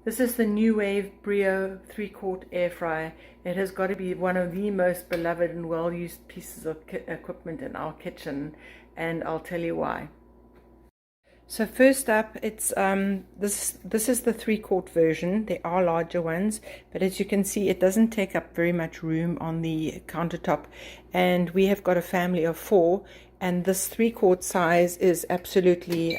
This is the Nuwave Brio 3-quart air fryer. It has got to be one of the most beloved and well-used pieces of equipment in our kitchen, and I'll tell you why. So first up, it's this is the 3-quart version. There are larger ones, but as you can see, it doesn't take up very much room on the countertop, and we have got a family of 4, and this 3-quart size is absolutely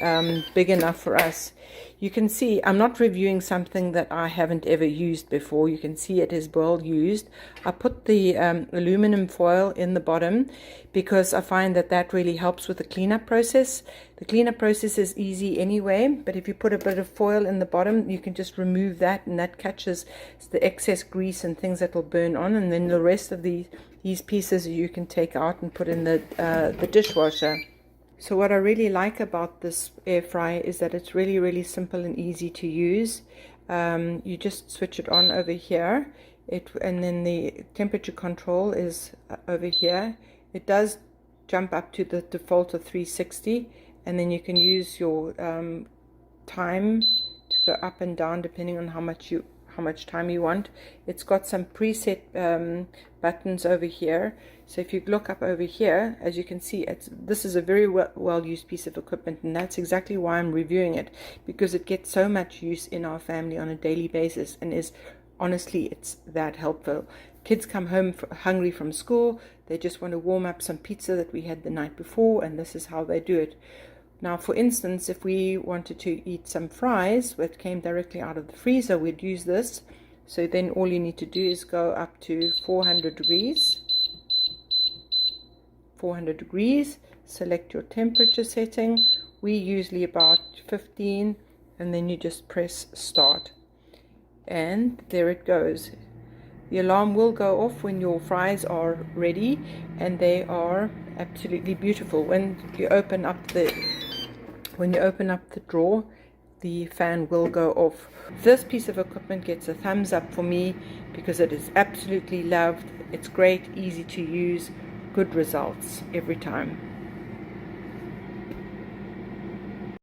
big enough for us. You can see I'm not reviewing something that I haven't ever used before. You can see it is well used. I put the aluminum foil in the bottom because I find that that really helps with the cleanup process. The cleanup process is easy anyway, but if you put a bit of foil in the bottom, you can just remove that, and that catches the excess grease and things that will burn on, and then the rest of these pieces you can take out and put in the dishwasher. So what I really like about this air fryer is that it's really simple and easy to use. You just switch it on over here, and then the temperature control is over here. It does jump up to the default of 360, and then you can use your time to go up and down depending on how much time you want. It's got some preset buttons over here. So if you look up over here, as you can see, this is a very well used piece of equipment, and that's exactly why I'm reviewing it, because it gets so much use in our family on a daily basis, and it's that helpful. Kids come home hungry from school, they just want to warm up some pizza that we had the night before, and this is how they do it. Now, for instance, if we wanted to eat some fries that came directly out of the freezer, we'd use this. So then all you need to do is go up to 400 degrees. 400 degrees, select your temperature setting. We usually about 15, and then you just press start. And there it goes. The alarm will go off when your fries are ready, and they are absolutely beautiful. When you open up the drawer, the fan will go off. This piece of equipment gets a thumbs up for me because it is absolutely loved. It's great, easy to use, good results every time.